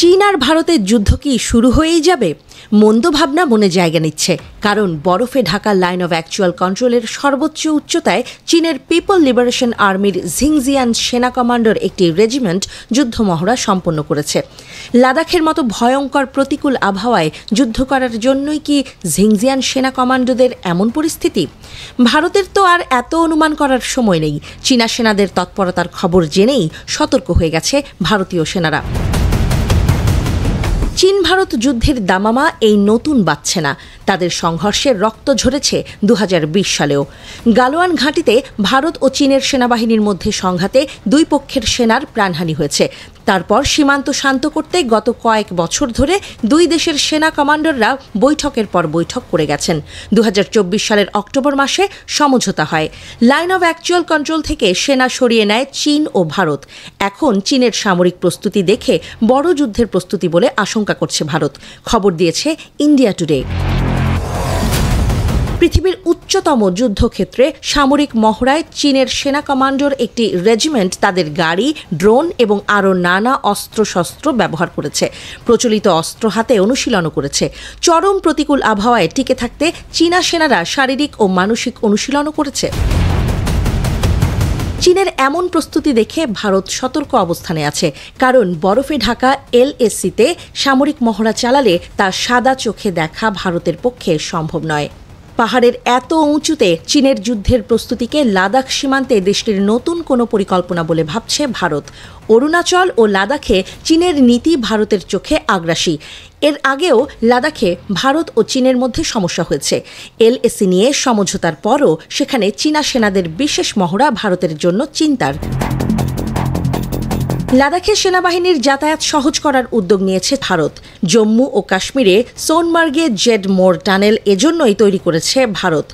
চীন আর ভারতের যুদ্ধ কি শুরু হয়েই যাবে? মন্দ ভাবনা মনে জায়গা নিচ্ছে, কারণ বরফে ঢাকা লাইন অফ অ্যাকচুয়াল কন্ট্রোলের সর্বোচ্চ উচ্চতায় চীনের পিপল লিবারেশন আর্মির ঝিংজিয়ান সেনা কমান্ডোর একটি রেজিমেন্ট যুদ্ধমহড়া সম্পন্ন করেছে। লাদাখের মতো ভয়ঙ্কর প্রতিকূল আবহাওয়ায় যুদ্ধ করার জন্যই কি ঝিংজিয়ান সেনা কমান্ডোদের এমন পরিস্থিতি? ভারতের তো আর এত অনুমান করার সময় নেই। চীনা সেনাদের তৎপরতার খবর জেনেই সতর্ক হয়ে গেছে ভারতীয় সেনারা। চীন ভারত যুদ্ধের দামামা এই নতুন বাজছে না, তাদের সংঘর্ষে রক্ত ঝরেছে 2020 সালেও। গালোয়ান ঘাঁটিতে ভারত ও চীনের সেনাবাহিনীর মধ্যে সংঘাতে দুই পক্ষের সেনার প্রাণহানি হয়েছে। তারপর সীমান্ত শান্ত করতে গত কয়েক বছর ধরে দুই দেশের সেনা কমান্ডাররা বৈঠকের পর বৈঠক করে গেছেন। 2024 সালের অক্টোবর মাসে সমঝোতা হয়। লাইন অফ অ্যাকচুয়াল কন্ট্রোল থেকে সেনা সরিয়ে নেয় চীন ও ভারত। এখন চীনের সামরিক প্রস্তুতি দেখে বড় যুদ্ধের প্রস্তুতি বলে আশঙ্কা করছে ভারত, খবর দিয়েছে ইন্ডিয়া টুডে। পৃথিবীর উচ্চতম যুদ্ধক্ষেত্রে সামরিক মহড়ায় চীনের সেনা কমান্ডোর একটি রেজিমেন্ট তাদের গাড়ি, ড্রোন এবং আরও নানা অস্ত্রশস্ত্র ব্যবহার করেছে। প্রচলিত অস্ত্র হাতে অনুশীলনও করেছে। চরম প্রতিকূল আবহাওয়ায় টিকে থাকতে চীনা সেনারা শারীরিক ও মানসিক অনুশীলনও করেছে। চীনের এমন প্রস্তুতি দেখে ভারত সতর্ক অবস্থানে আছে, কারণ বরফে ঢাকা LAC-তে সামরিক মহড়া চালালে তা সাদা চোখে দেখা ভারতের পক্ষে সম্ভব নয়। পাহাড়ের এত উঁচুতে চীনের যুদ্ধের প্রস্তুতিকে লাদাখ সীমান্তে দেশটির নতুন কোনো পরিকল্পনা বলে ভাবছে ভারত। অরুণাচল ও লাদাখে চীনের নীতি ভারতের চোখে আগ্রাসী। এর আগেও লাদাখে ভারত ও চীনের মধ্যে সমস্যা হয়েছে। LAC নিয়ে সমঝোতার পরও সেখানে চীনা সেনাদের বিশেষ মহড়া ভারতের জন্য চিন্তার। লাদাখে সেনাবাহিনীর যাতায়াত সহজ করার উদ্যোগ নিয়েছে ভারত। জম্মু ও কাশ্মীরে সোনমার্গে জেড মোর টানেল এজন্যই তৈরি করেছে ভারত।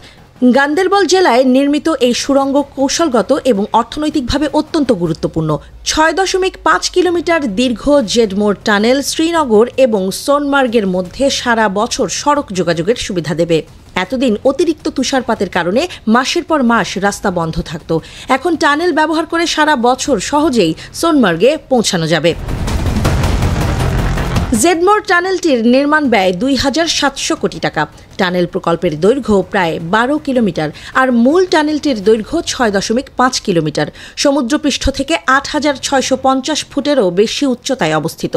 গান্দেরবল জেলায় নির্মিত এই সুড়ঙ্গ কৌশলগত এবং অর্থনৈতিকভাবে অত্যন্ত গুরুত্বপূর্ণ। 6.5 কিলোমিটার দীর্ঘ জেডমোর টানেল শ্রীনগর এবং সোনমার্গের মধ্যে সারা বছর সড়ক যোগাযোগের সুবিধা দেবে। এতদিন অতিরিক্ত তুষারপাতের কারণে মাসের পর মাস রাস্তা বন্ধ থাকত। এখন টানেল ব্যবহার করে সারা বছর সহজেই সোনমার্গে পৌঁছানো যাবে। জেডমোর টানেলটির নির্মাণ ব্যয় 2,700 কোটি টাকা। টানেল প্রকল্পের দৈর্ঘ্য প্রায় 12 কিলোমিটার আর মূল টানেলটির দৈর্ঘ্য 6.5 কিলোমিটার। সমুদ্রপৃষ্ঠ থেকে 8,650 ফুটেরও বেশি উচ্চতায় অবস্থিত।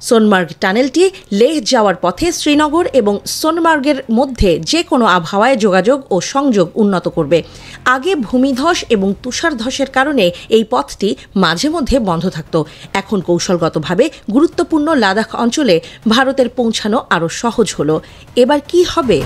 সোনমার্গ টানেলটি লেহ যাওয়ার পথে শ্রীনগর এবং সোনমার্গের মধ্যে যে কোনো আবহাওয়ায় যোগাযোগ ও সংযোগ উন্নত করবে। আগে ভূমিধস এবং তুষারধসের কারণে এই পথটি মাঝে মধ্যে বন্ধ থাকত। এখন কৌশলগতভাবে গুরুত্বপূর্ণ লাদাখ অঞ্চলে ভারতের পৌঁছানো আরও সহজ হলো। এবার কি হবে?